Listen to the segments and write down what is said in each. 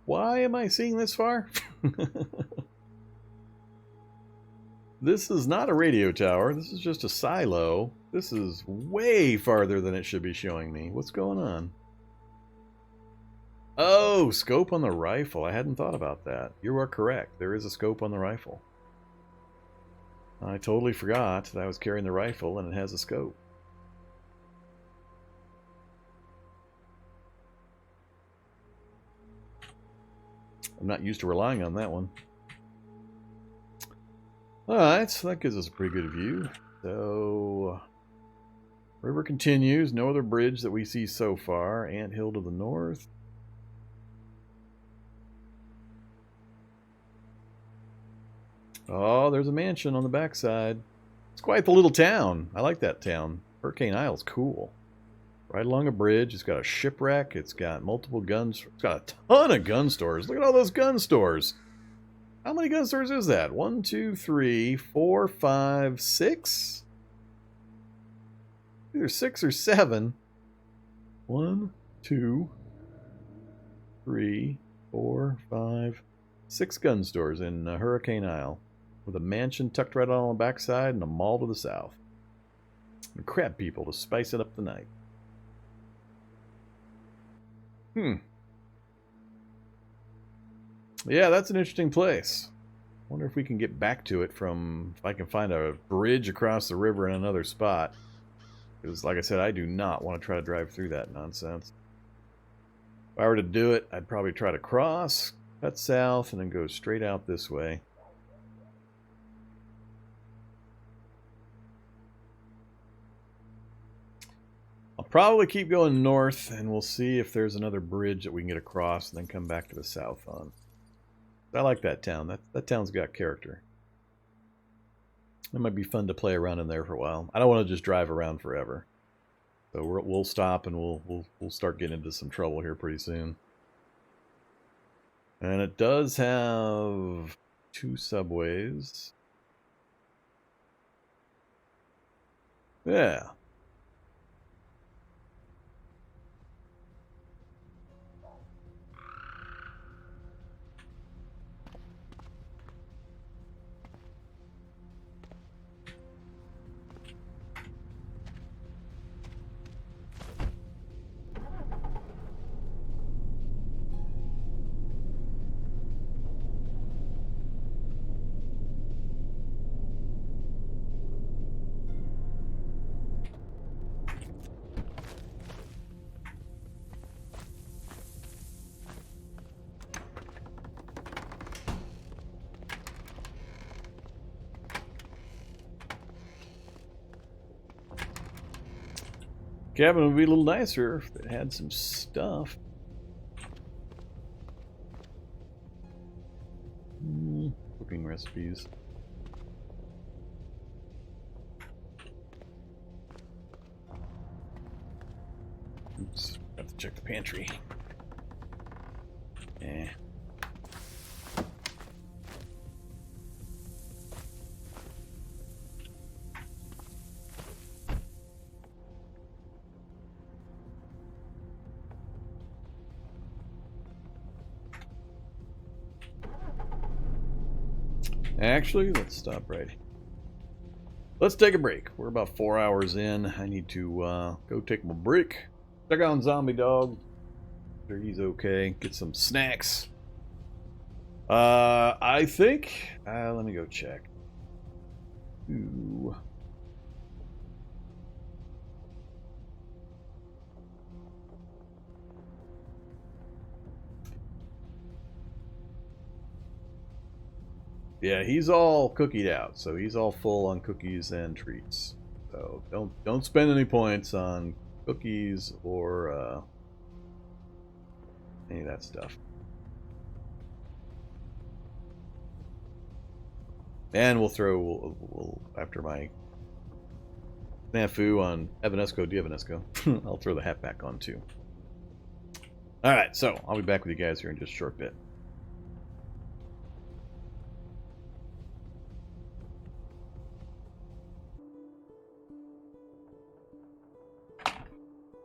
Why am I seeing this far? This is not a radio tower. This is just a silo. This is way farther than it should be showing me. What's going on? Oh, scope on the rifle. I hadn't thought about that. You are correct. There is a scope on the rifle. I totally forgot that I was carrying the rifle and it has a scope. I'm not used to relying on that one. Alright, so that gives us a pretty good view. So, river continues. No other bridge that we see so far. Anthill to the north. Oh, there's a mansion on the backside. It's quite the little town. I like that town. Hurricane Isle's cool. Right along a bridge. It's got a shipwreck. It's got multiple guns. It's got a ton of gun stores. Look at all those gun stores. How many gun stores is that? 1, 2, 3, 4, 5, 6? Either 6 or 7. 1, 2, 3, 4, 5, 6 gun stores in Hurricane Isle. With a mansion tucked right on the backside and a mall to the south. And crab people to spice it up the night. Yeah, that's an interesting place. Wonder if we can get back to it from... If I can find a bridge across the river in another spot. Because, like I said, I do not want to try to drive through that nonsense. If I were to do it, I'd probably try to cross, cut south, and then go straight out this way. I'll probably keep going north, and we'll see if there's another bridge that we can get across, and then come back to the south on. I like that town. That town's got character. It might be fun to play around in there for a while. I don't want to just drive around forever. So we'll stop, and we'll start getting into some trouble here pretty soon. And it does have 2 subways. Yeah. Cabin would be a little nicer if it had some stuff. Cooking recipes. Oops, have to check the pantry. Eh. Actually, let's stop right here. Let's take a break. We're about 4 hours in. I need to go take my break. Check on Zombie Dog. Sure he's okay. Get some snacks. I think... let me go check. Ooh. Yeah, he's all cookied out, so he's all full on cookies and treats. So don't spend any points on cookies or any of that stuff. And we'll after my snafu on Evanesco Diavanesco, I'll throw the hat back on too. Alright, so I'll be back with you guys here in just a short bit.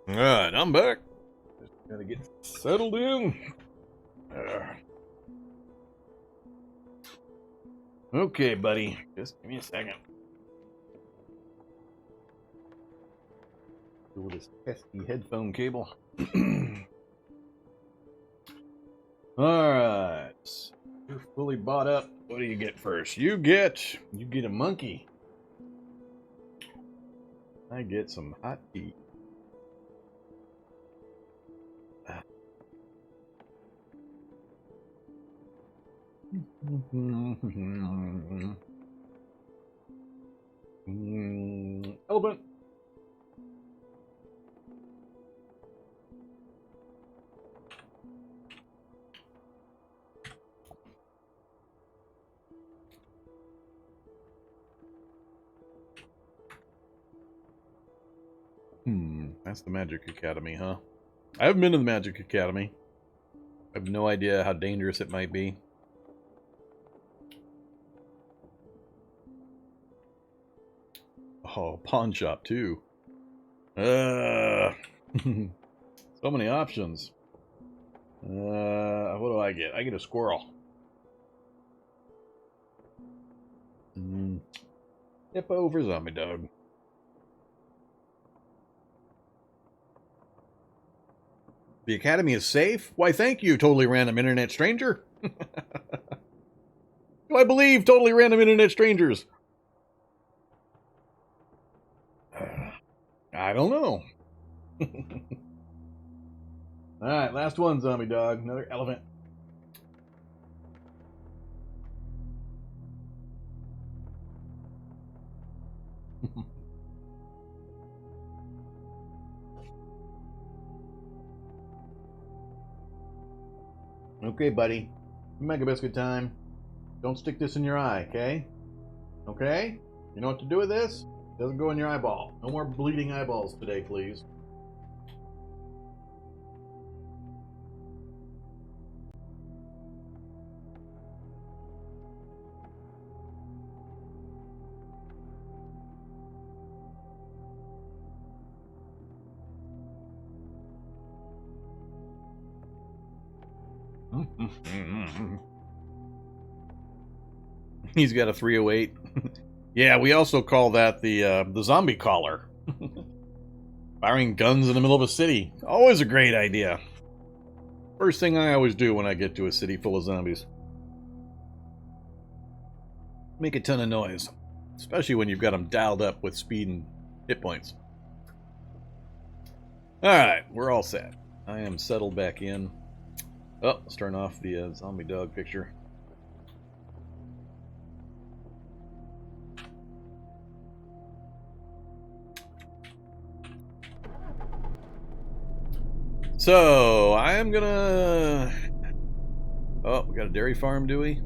Alright, I'm back. Just gotta get settled in. Okay, buddy. Just give me a second. Deal with this pesky headphone cable. Alright. You're fully bought up. What do you get first? You get a monkey. I get some hot tea. Elephant. That's the Magic Academy, huh? I haven't been to the Magic Academy. I have no idea how dangerous it might be. Oh, pawn shop too. So many options. What do I get? I get a squirrel. Hippo for zombie dog. The Academy is safe? Why, thank you, totally random internet stranger. Do I believe totally random internet strangers? I don't know. Alright, last one, zombie dog. Another elephant. Okay, buddy. Make a biscuit time. Don't stick this in your eye, okay? Okay? You know what to do with this? It doesn't go in your eyeball. No more bleeding eyeballs today, please. He's got a 308. Yeah, we also call that the zombie collar. Firing guns in the middle of a city. Always a great idea. First thing I always do when I get to a city full of zombies. Make a ton of noise. Especially when you've got them dialed up with speed and hit points. Alright, we're all set. I am settled back in. Oh, let's turn off the zombie dog picture. So, I am gonna... Oh, we got a dairy farm, do we?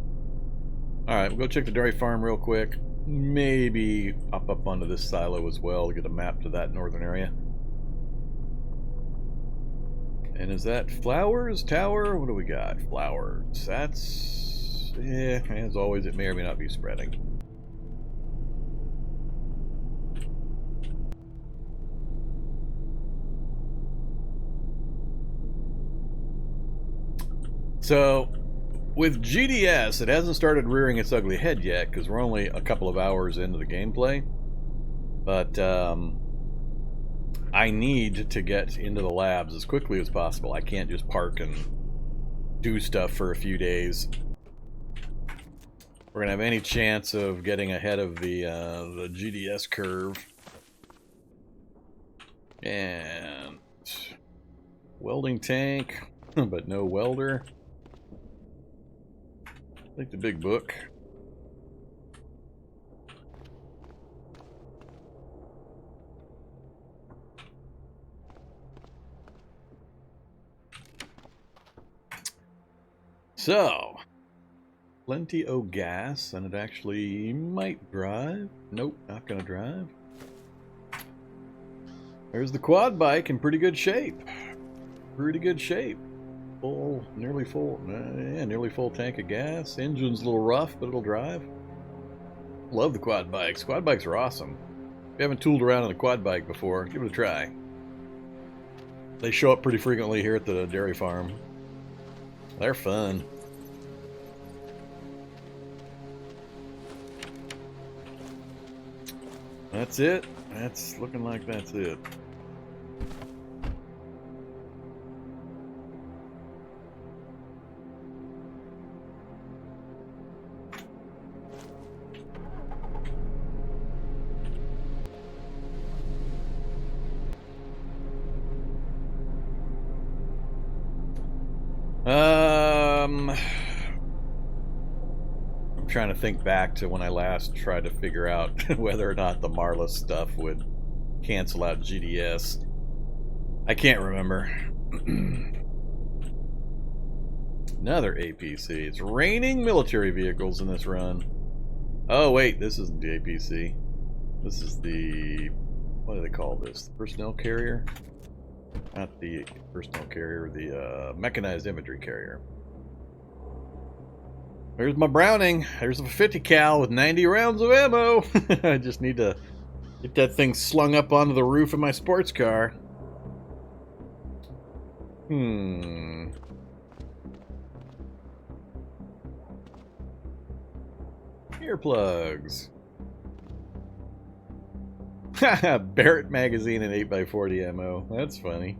Alright, we'll go check the dairy farm real quick. Maybe hop up onto this silo as well to get a map to that northern area. And is that flowers, tower? What do we got? Flowers. That's... yeah, as always, it may or may not be spreading. So, with GDS, it hasn't started rearing its ugly head yet, because we're only a couple of hours into the gameplay. But, I need to get into the labs as quickly as possible. I can't just park and do stuff for a few days. We're going to have any chance of getting ahead of the GDS curve. And... welding tank, but no welder. Take the big book. So, plenty of gas, and it actually might drive. Nope, not gonna drive. There's the quad bike in pretty good shape. Pretty good shape. Full, nearly full, yeah, nearly full tank of gas. Engine's a little rough, but it'll drive. Love the quad bikes. Quad bikes are awesome. If you haven't tooled around on a quad bike before, give it a try. They show up pretty frequently here at the dairy farm. They're fun. That's it. That's looking like that's it. I'm trying to think back to when I last tried to figure out whether or not the Marlist stuff would cancel out GDS. I can't remember. Another APC. It's raining military vehicles in this run. Oh wait, this isn't the APC. This is the... what do they call this? The personnel carrier? Not the personnel carrier, the mechanized infantry carrier. There's my Browning. There's a 50 cal with 90 rounds of ammo. I just need to get that thing slung up onto the roof of my sports car. Earplugs. Barrett magazine and 8x40 ammo. That's funny.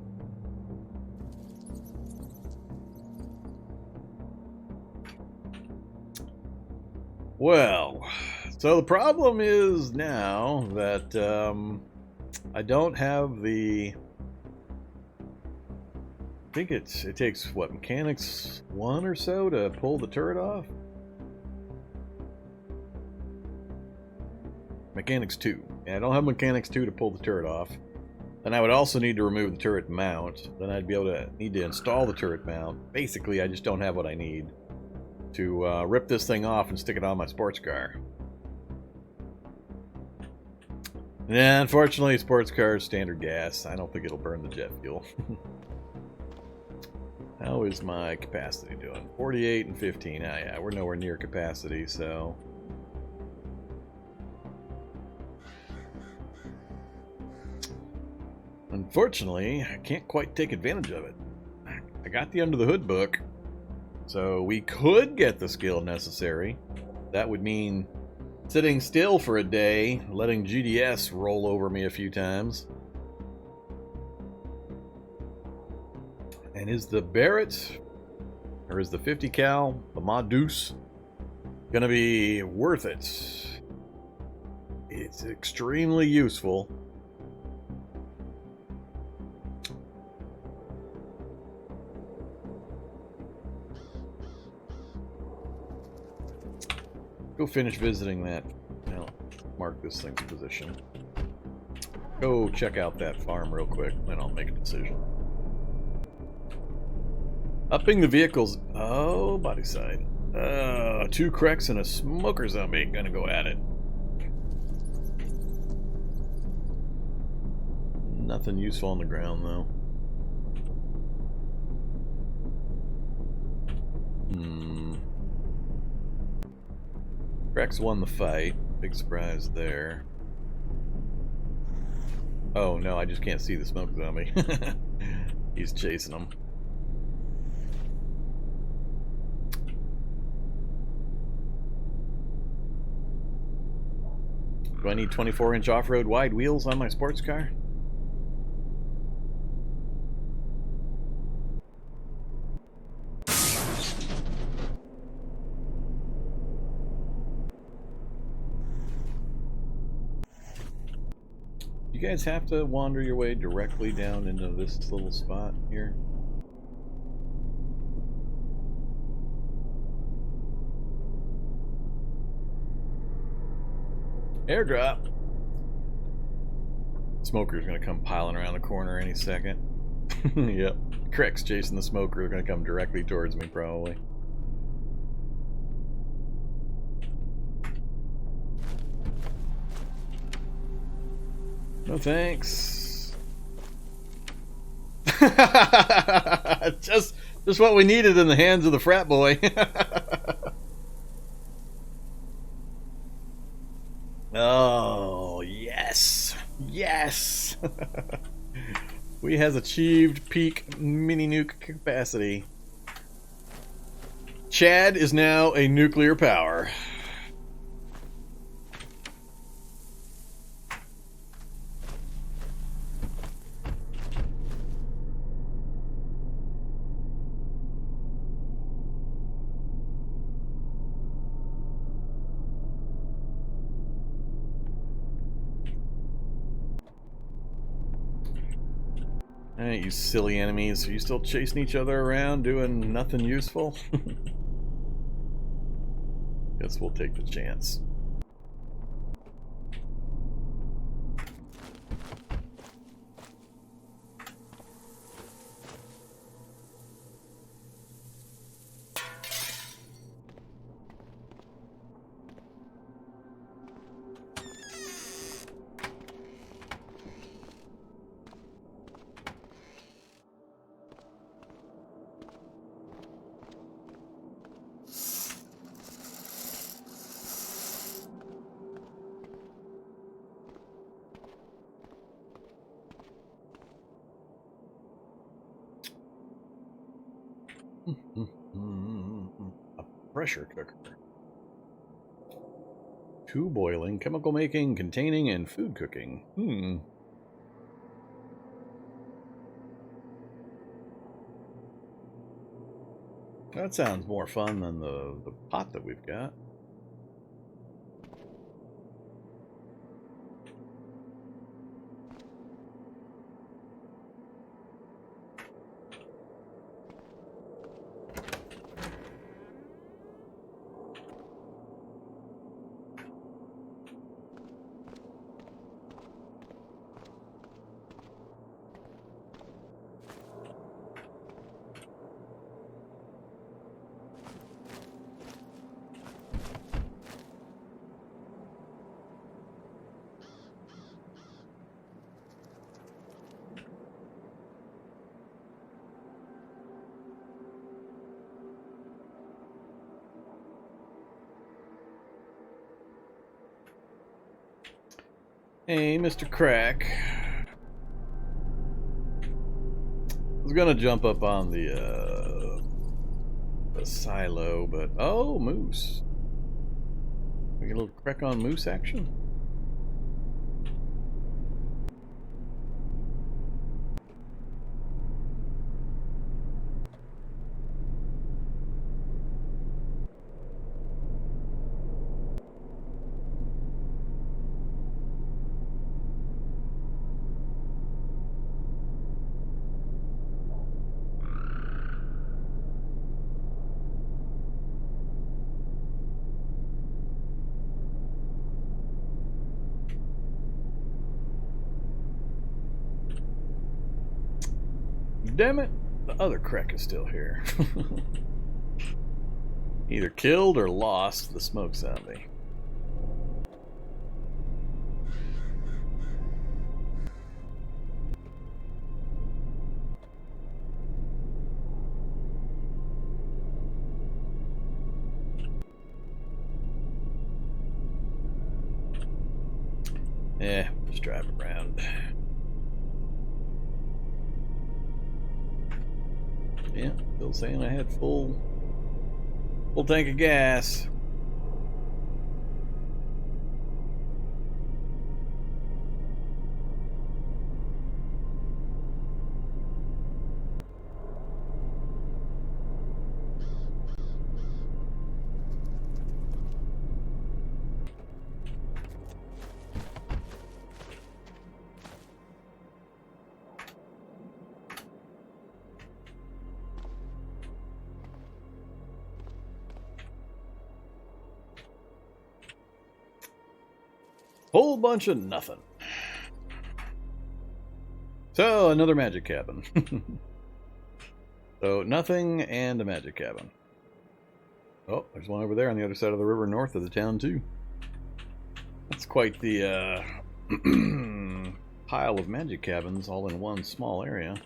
Well, so the problem is now that I don't have the... I think it takes, what, Mechanics 1 or so to pull the turret off? Mechanics 2. Yeah, I don't have Mechanics 2 to pull the turret off. Then I would also need to remove the turret mount. Then I'd be able to need to install the turret mount. Basically, I just don't have what I need to rip this thing off and stick it on my sports car. Yeah, unfortunately, sports car is standard gas. I don't think it'll burn the jet fuel. How is my capacity doing? 48 and 15. Ah, yeah, we're nowhere near capacity, so... Unfortunately, I can't quite take advantage of it. I got the Under the Hood book, so we could get the skill necessary. That would mean sitting still for a day, letting GDS roll over me a few times. And is the Barrett, or is the 50 cal, the Modlist, gonna be worth it? It's extremely useful. Go finish visiting that. Now, mark this thing's position. Go check out that farm real quick, then I'll make a decision. Upping the vehicles. Oh, body side. 2 Creks and a smoker zombie. Gonna go at it. Nothing useful on the ground, though. Creks won the fight. Big surprise there. Oh, no, I just can't see the smoke zombie. He's chasing them. Do I need 24-inch off-road wide wheels on my sports car? You guys have to wander your way directly down into this little spot here. Airdrop. Smoker's gonna come piling around the corner any second. Yep. Crek's chasing the smoker. They're gonna come directly towards me probably. No thanks. just what we needed in the hands of the frat boy. Oh, yes. Yes. We has achieved peak mini nuke capacity. Chad is now a nuclear power. Alright, you silly enemies. Are you still chasing each other around, doing nothing useful? Guess we'll take the chance. A pressure cooker. 2 boiling, chemical making, containing, and food cooking. That sounds more fun than the pot that we've got. Hey, Mr. Crack. I was gonna jump up on the silo, but oh, moose. We get a little crack on moose action. Damn it, the other Crack is still here. Either killed or lost the smoke zombie. Yeah, just drive around. Yeah, still saying I had full tank of gas. Whole bunch of nothing. So, another magic cabin. So, nothing and a magic cabin. Oh, there's one over there on the other side of the river north of the town, too. That's quite the pile of magic cabins all in one small area.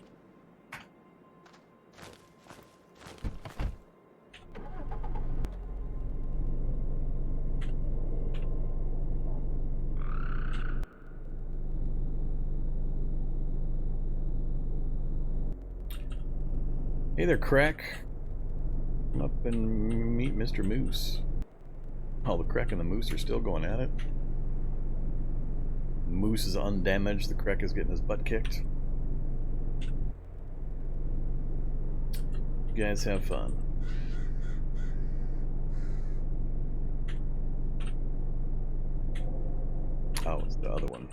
Hey there, Crack. Come up and meet Mr. Moose. Oh, the Crack and the Moose are still going at it. Moose is undamaged, the Crack is getting his butt kicked. You guys have fun. Oh, it's the other one.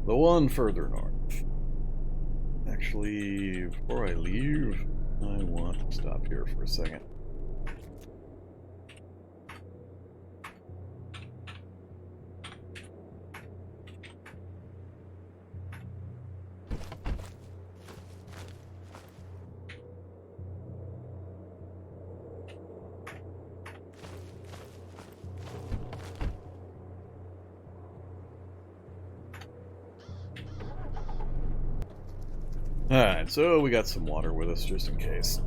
The one further north. Actually, before I leave, I want to stop here for a second. Alright, so we got some water with us just in case.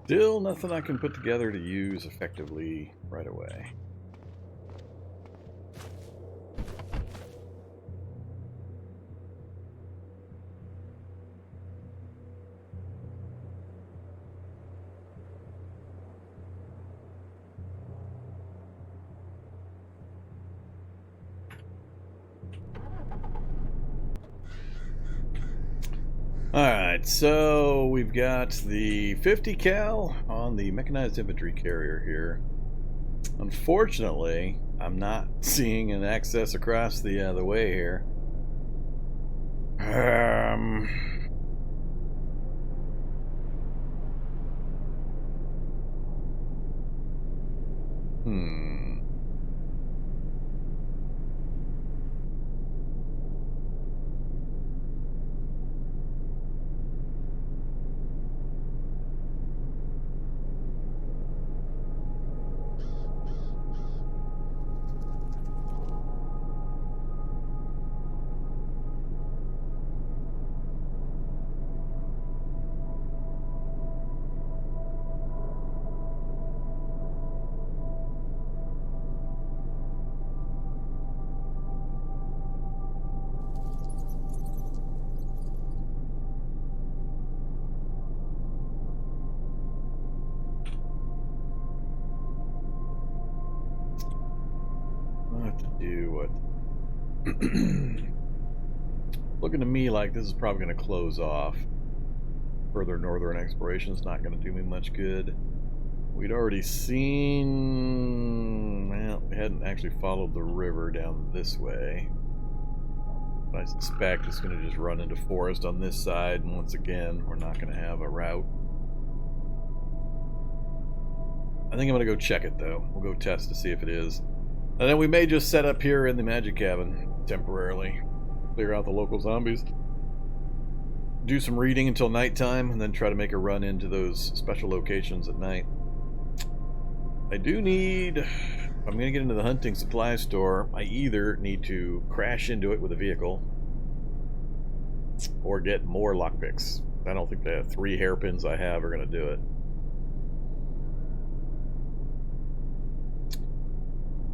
Still nothing I can put together to use effectively right away. Alright, so we've got the 50 cal on the mechanized infantry carrier here. Unfortunately, I'm not seeing an access across the way here. Looking to me like this is probably going to close off. Further northern exploration is not going to do me much good. We'd already seen... Well, we hadn't actually followed the river down this way. But I suspect it's going to just run into forest on this side, and once again, we're not going to have a route. I think I'm going to go check it, though. We'll go test to see if it is. And then we may just set up here in the magic cabin temporarily. Clear out the local zombies. Do some reading until nighttime, and then try to make a run into those special locations at night. I do need... If I'm going to get into the hunting supply store, I either need to crash into it with a vehicle or get more lockpicks. I don't think the 3 hairpins I have are going to do it.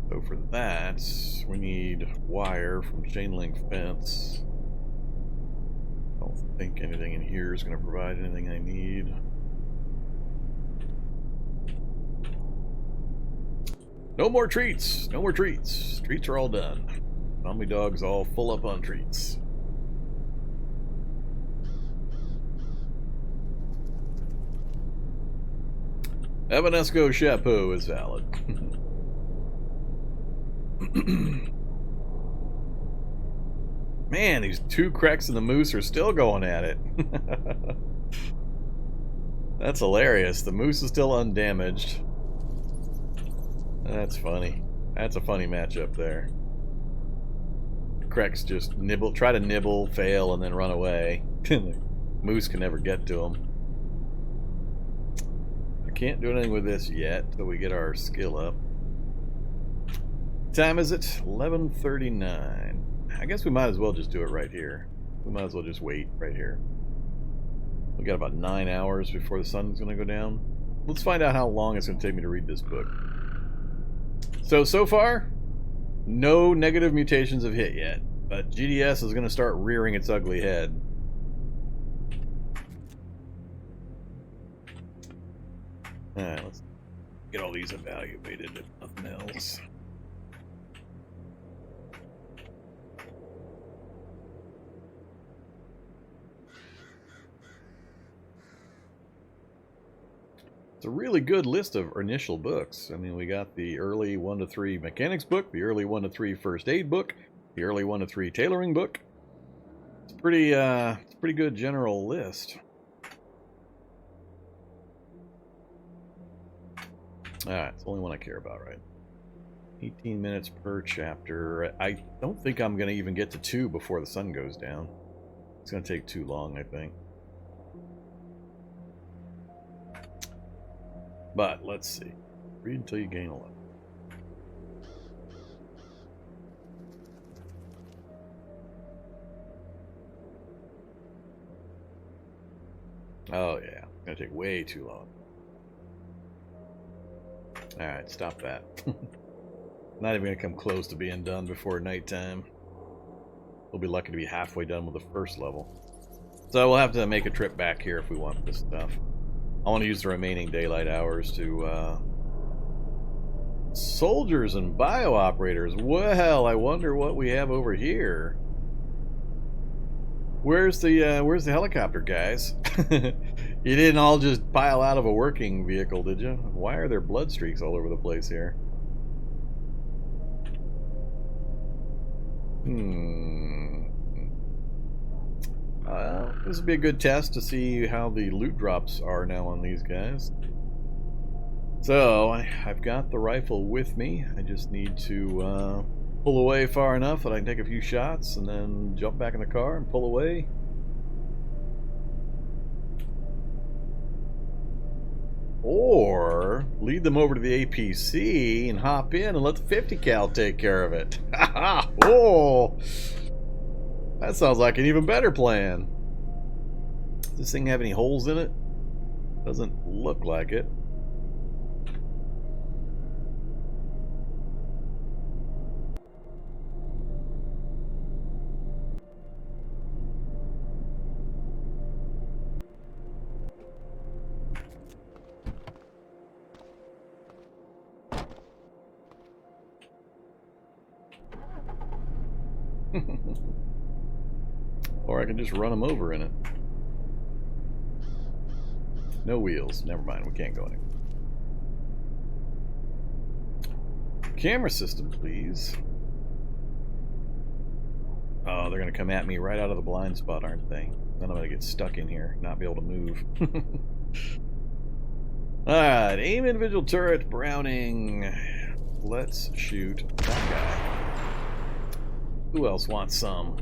So for that, we need wire from chain link fence. I don't think anything in here is going to provide anything I need. No more treats! No more treats! Treats are all done. Zombie dog's all full up on treats. Evanesco Chapeau is valid. Man, these 2 cracks in the moose are still going at it. That's hilarious. The moose is still undamaged. That's funny. That's a funny matchup there. The cracks just nibble, try to nibble, fail, and then run away. The moose can never get to them. I can't do anything with this yet until we get our skill up. Time is it? 11:39. I guess we might as well just do it right here. We might as well just wait right here. We got about 9 hours before the sun's going to go down. Let's find out how long it's going to take me to read this book. So far, no negative mutations have hit yet, but GDS is going to start rearing its ugly head. Alright, let's get all these evaluated, if nothing else. It's a really good list of initial books. I mean, we got the early 1 to 3 mechanics book, the early 1 to 3 first aid book, the early 1 to 3 tailoring book. It's pretty good general list. Alright, it's the only one I care about, right? 18 minutes per chapter. I don't think I'm going to even get to 2 before the sun goes down. It's going to take too long, I think. But, let's see. Read until you gain 11. Oh, yeah. It's going to take way too long. Alright, stop that. Not even going to come close to being done before nighttime. We'll be lucky to be halfway done with the first level. So we'll have to make a trip back here if we want this stuff. I want to use the remaining daylight hours to, soldiers and bio-operators. Well, I wonder what we have over here. Where's the helicopter, guys? You didn't all just pile out of a working vehicle, did you? Why are there blood streaks all over the place here? This would be a good test to see how the loot drops are now on these guys. So, I've got the rifle with me. I just need to pull away far enough that I can take a few shots and then jump back in the car and pull away. Or lead them over to the APC and hop in and let the 50 cal take care of it. Oh, that sounds like an even better plan. Does this thing have any holes in it? Doesn't look like it. Or I can just run them over in it. No wheels. Never mind. We can't go anywhere. Camera system, please. Oh, they're going to come at me right out of the blind spot, aren't they? Then I'm going to get stuck in here, not be able to move. Alright, aim individual turret, Browning. Let's shoot that guy. Who else wants some?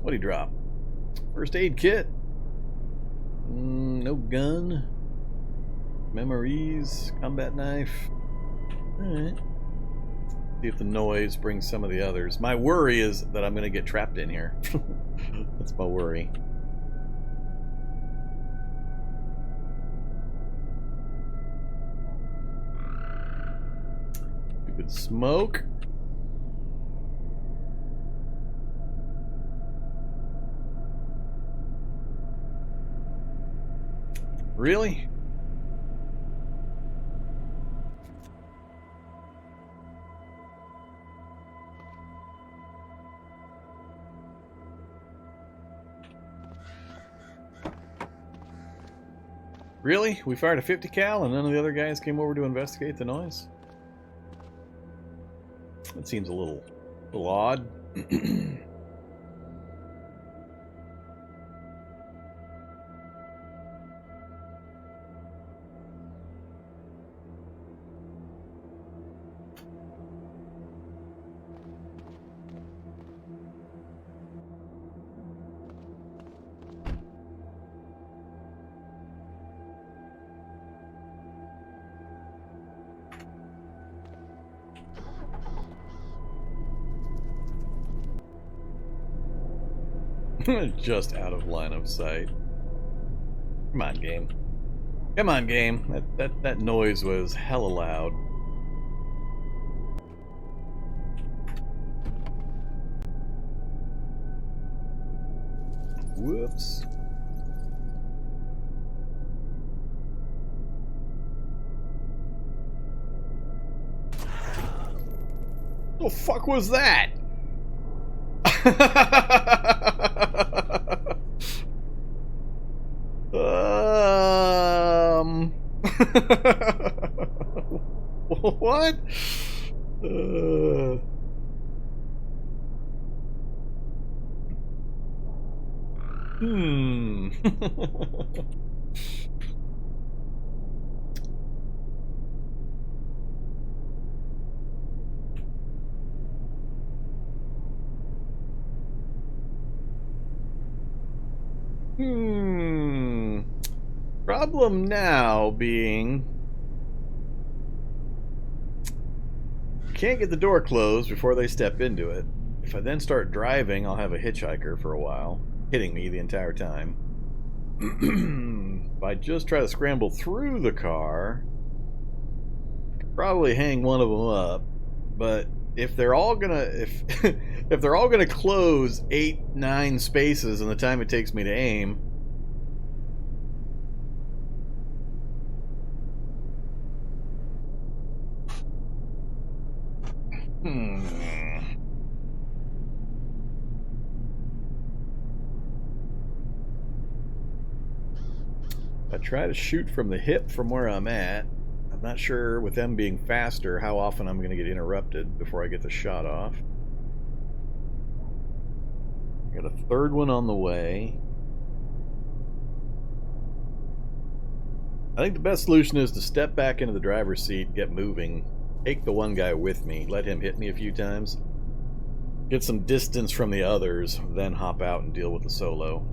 What'd he drop? First aid kit. No gun. Memories. Combat knife. Alright. See if the noise brings some of the others. My worry is that I'm going to get trapped in here. That's my worry. Stupid smoke. Really? Really? We fired a 50 cal and none of the other guys came over to investigate the noise? That seems a little odd. Just out of line of sight. Come on, game. Come on, game. That noise was hella loud. Whoops. The fuck was that? What? Problem now being, can't get the door closed before they step into it. If I then start driving, I'll have a hitchhiker for a while, hitting me the entire time. If I just try to scramble through the car, I could probably hang one of them up. But if they're all gonna if they're all gonna close 8-9 spaces in the time it takes me to aim, I try to shoot from the hip from where I'm at. I'm not sure, with them being faster, how often I'm going to get interrupted before I get the shot off. Got a third one on the way. I think the best solution is to step back into the driver's seat, get moving, take the one guy with me, let him hit me a few times, get some distance from the others, then hop out and deal with the solo.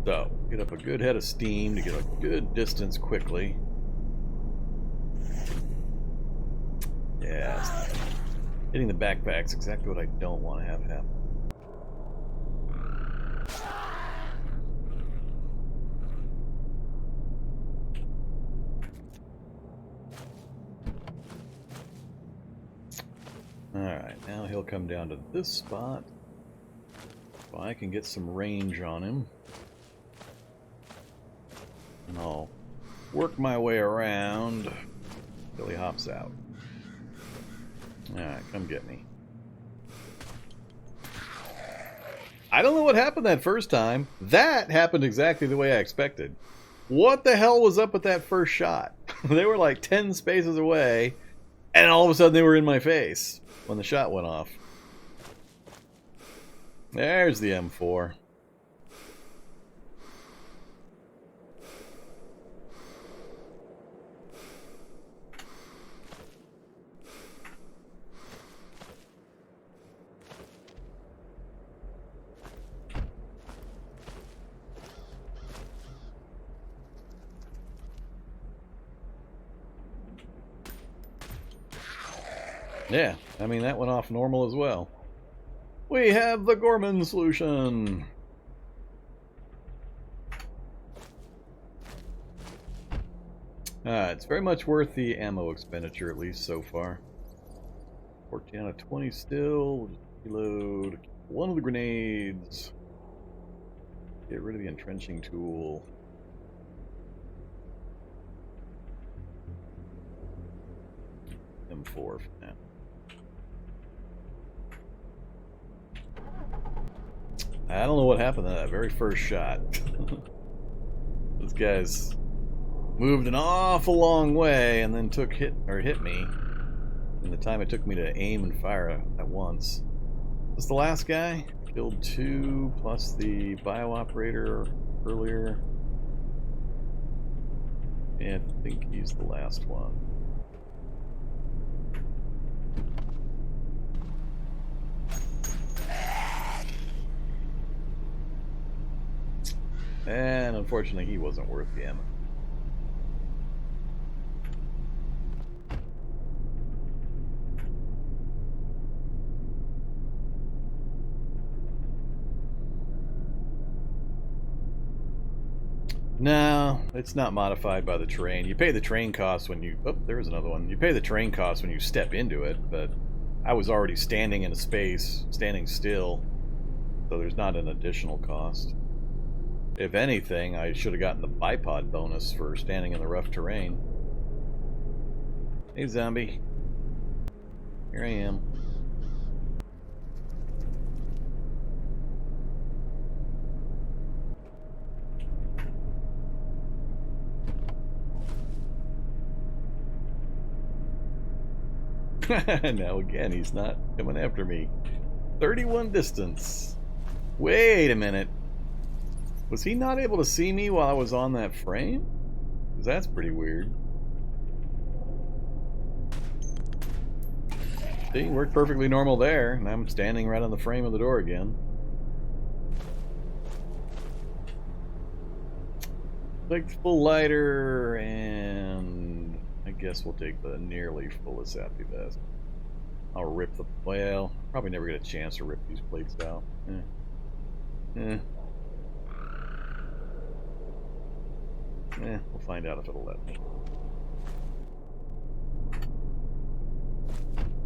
So, get up a good head of steam to get a good distance quickly. Yeah, hitting the backpack's exactly what I don't want to have happen. Alright, now he'll come down to this spot. So I can get some range on him. And I'll work my way around until he hops out. Alright, come get me. I don't know what happened that first time. That happened exactly the way I expected. What the hell was up with that first shot? They were like 10 spaces away, and all of a sudden they were in my face when the shot went off. There's the M4. Yeah, I mean, that went off normal as well. We have the Gorman solution. It's very much worth the ammo expenditure, at least so far. 14 out of 20 still. Reload one of the grenades. Get rid of the entrenching tool. M4 for now. I don't know what happened to that very first shot. Those guys moved an awful long way and then hit me in the time it took me to aim and fire at once. Was the last guy? Killed 2 plus the bio operator earlier. Yeah, I think he's the last one. And unfortunately, he wasn't worth the ammo. No, it's not modified by the terrain. You pay the terrain cost when you... Oh, there's another one. You pay the terrain cost when you step into it, but I was already standing in a space, standing still, so there's not an additional cost. If anything, I should have gotten the bipod bonus for standing in the rough terrain. Hey, zombie. Here I am. Now again, he's not coming after me. 31 distance. Wait a minute. Was he not able to see me while I was on that frame? Because that's pretty weird. See, worked perfectly normal there, and I'm standing right on the frame of the door again. Take the full lighter, and I guess we'll take the nearly full Asapi vest. I'll rip the... Well, probably never get a chance to rip these plates out. We'll find out if it'll let me.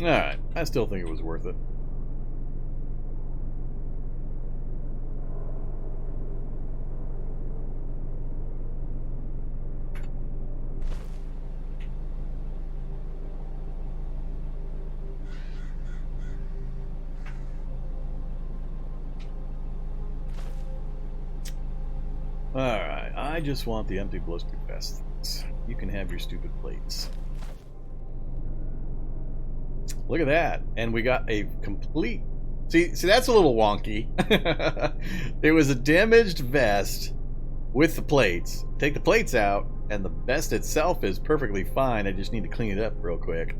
Alright, I still think it was worth it. Alright, I just want the empty ballistic vests. You can have your stupid plates. Look at that. And we got a complete... See, that's a little wonky. It was a damaged vest with the plates. Take the plates out, and the vest itself is perfectly fine. I just need to clean it up real quick.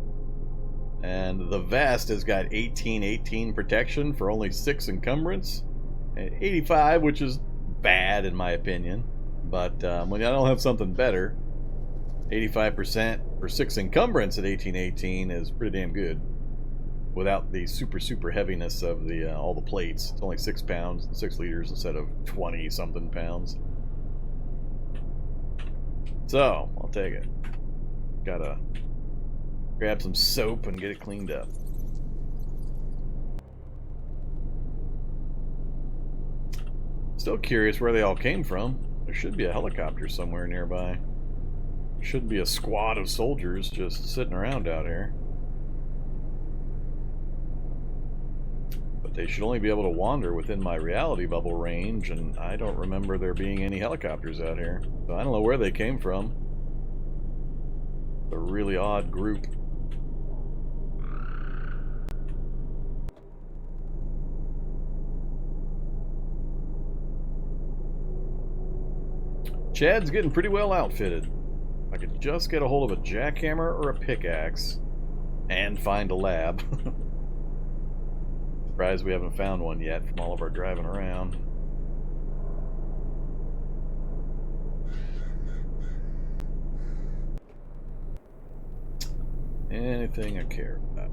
And the vest has got 18-18 protection for only 6 encumbrance. And 85, which is bad in my opinion. But when I don't have something better, 85% for 6 encumbrance at 18-18 is pretty damn good. Without the super heaviness of the all the plates. It's only 6 pounds and 6 liters instead of 20 something pounds. So I'll take it. Gotta grab some soap and get it cleaned up. Still curious where they all came from. There should be a helicopter somewhere nearby. Shouldn't be a squad of soldiers just sitting around out here. But they should only be able to wander within my reality bubble range, and I don't remember there being any helicopters out here. So I don't know where they came from. A really odd group. Chad's getting pretty well outfitted. If I could just get a hold of a jackhammer or a pickaxe and find a lab. Surprised we haven't found one yet from all of our driving around. Anything I care about.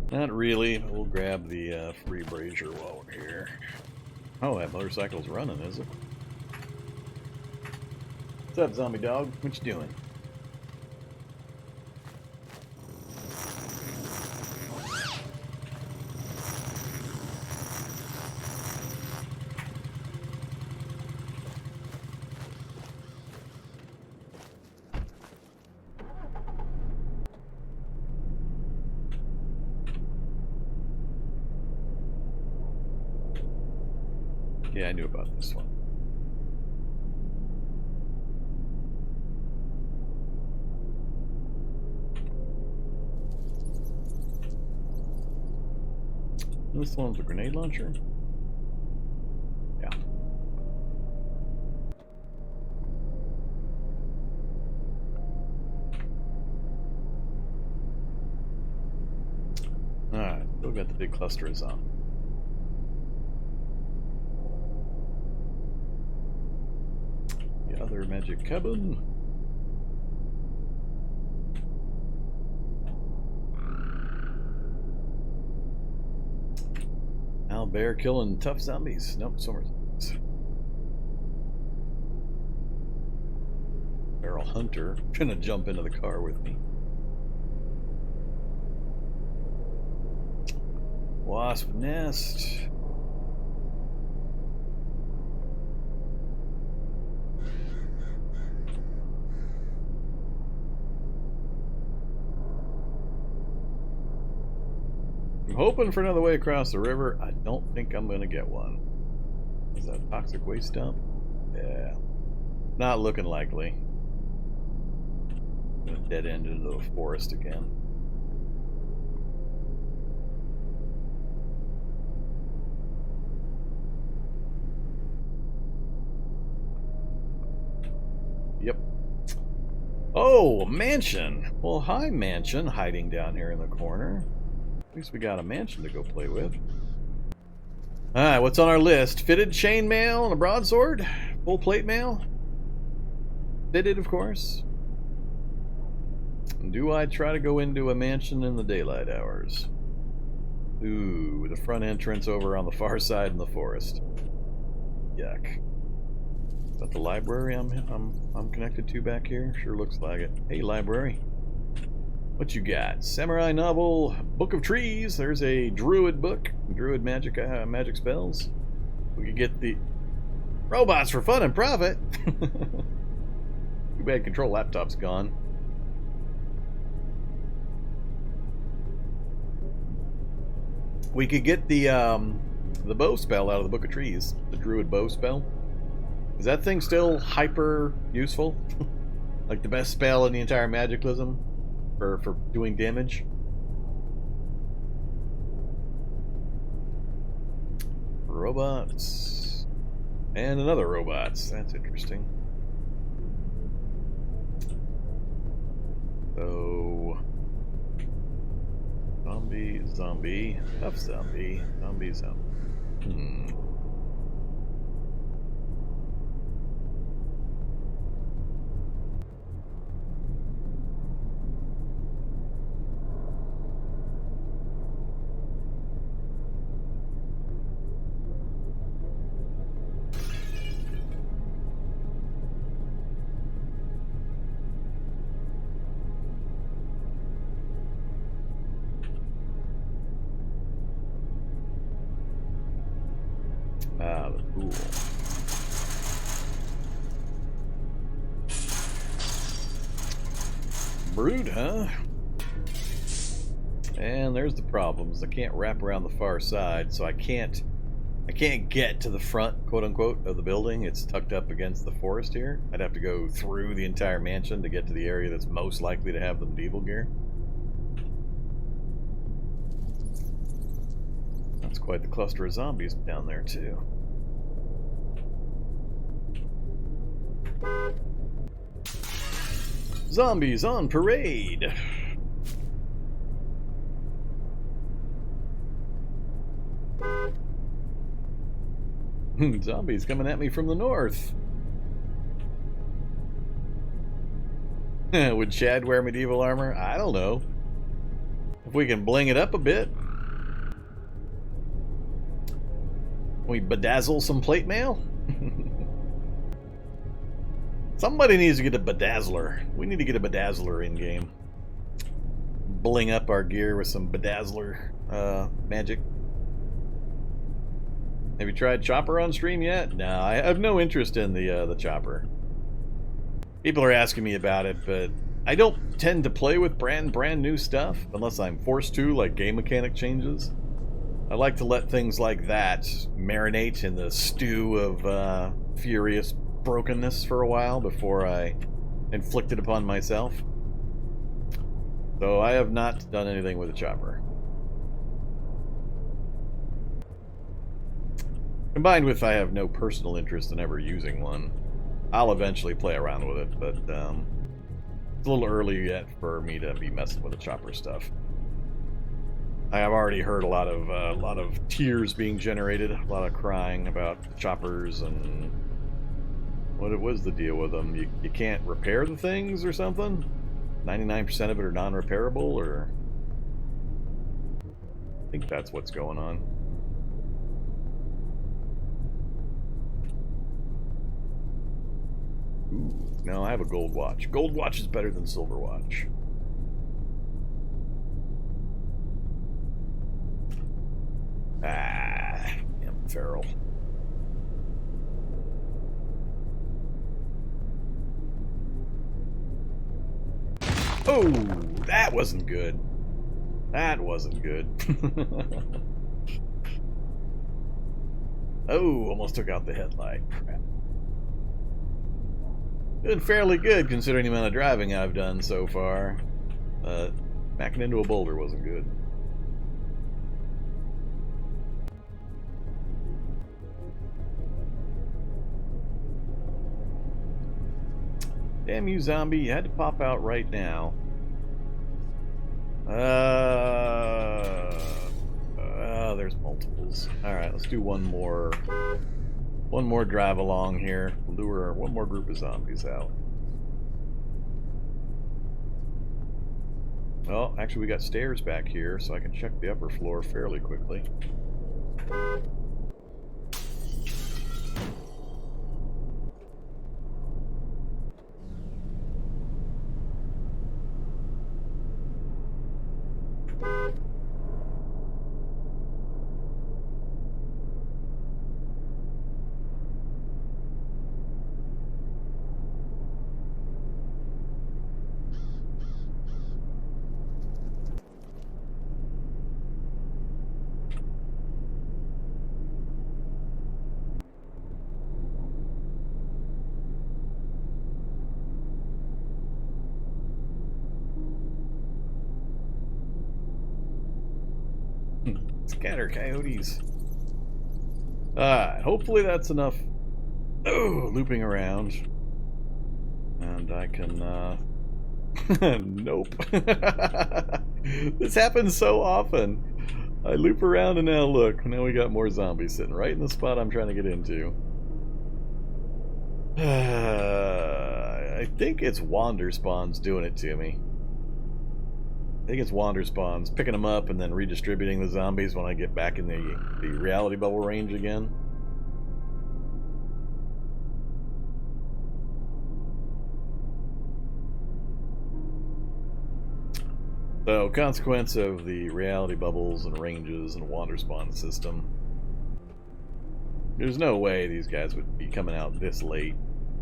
Not really, but we'll grab the free brazier while we're here. Oh, that motorcycle's running, is it? What's up, zombie dog? What you doing? Yeah, I knew about this one. This one's a grenade launcher? Yeah. Alright, still got the big clusters on. The other magic cabin. Wild bear killing tough zombies. Nope, so Feral hunter gonna jump into the car with me. Wasp nest. I'm hoping for another way across the river. I don't think I'm gonna get one. Is that a toxic waste dump? Yeah. Not looking likely. I'm gonna dead end into the forest again. Yep. Oh, a mansion. Well, hi, mansion, hiding down here in the corner. At least we got a mansion to go play with. Alright, what's on our list? Fitted chainmail and a broadsword? Full plate mail? Fitted, of course. Do I try to go into a mansion in the daylight hours? Ooh, with a front entrance over on the far side in the forest. Yuck. Is that the library I'm connected to back here? Sure looks like it. Hey, library. What you got? Samurai novel, Book of Trees. There's a druid book, druid magic spells. We could get the robots for fun and profit. Too bad control laptop's gone. We could get the bow spell out of the Book of Trees, the druid bow spell. Is that thing still hyper useful? Like the best spell in the entire Magiclysm for doing damage? Robots. And another robots. That's interesting. So... Zombie. Tough zombie. Zombie. Ah, the pool. Brood, huh? And there's the problems. I can't wrap around the far side, so I can't get to the front, quote unquote, of the building. It's tucked up against the forest here. I'd have to go through the entire mansion to get to the area that's most likely to have the medieval gear. That's quite the cluster of zombies down there, too. Zombies on parade! Zombies coming at me from the north. Would Chad wear medieval armor? I don't know. If we can bling it up a bit. Can we bedazzle some plate mail? Somebody needs to get a bedazzler. We need to get a bedazzler in game. Bling up our gear with some bedazzler magic. Have you tried Chopper on stream yet? No, I have no interest in the Chopper. People are asking me about it, but I don't tend to play with brand new stuff unless I'm forced to, like game mechanic changes. I like to let things like that marinate in the stew of furious brokenness for a while before I inflict it upon myself. So I have not done anything with a Chopper. Combined with I have no personal interest in ever using one. I'll eventually play around with it, but it's a little early yet for me to be messing with the Chopper stuff. I have already heard a lot of tears being generated, a lot of crying about choppers and what was the deal with them. You can't repair the things or something? 99% of it are non-repairable, or I think that's what's going on. No, I have a gold watch. Gold watch is better than silver watch. Ah, damn feral. Oh, that wasn't good. That wasn't good. Oh, almost took out the headlight. Crap. Doing fairly good considering the amount of driving I've done so far. Backing into a boulder wasn't good. Damn you, zombie. You had to pop out right now. There's multiples. Alright, let's do one more drive along here. Lure one more group of zombies out. Well, actually we got stairs back here, so I can check the upper floor fairly quickly. Scatter coyotes. Hopefully that's enough looping around. And I can, nope. This happens so often. I loop around and now look, now we got more zombies sitting right in the spot I'm trying to get into. I think it's Wanderspawn's doing it to me. I think it's Wanderspawn's picking them up and then redistributing the zombies when I get back in the reality bubble range again. So, consequence of the reality bubbles and ranges and Wanderspawn system, there's no way these guys would be coming out this late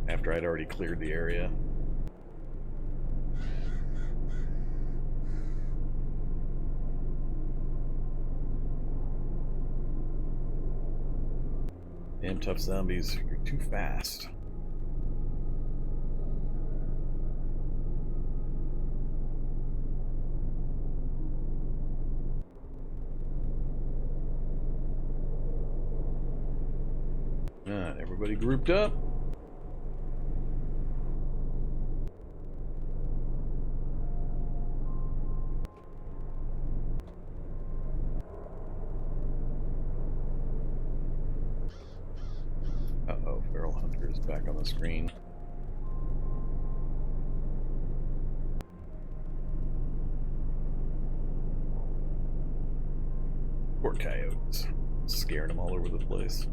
after I'd already cleared the area. Damn tough zombies, you're too fast. Alright, everybody grouped up. Uh-oh, Feral Hunter is back on the screen. Poor coyotes. Scaring them all over the place.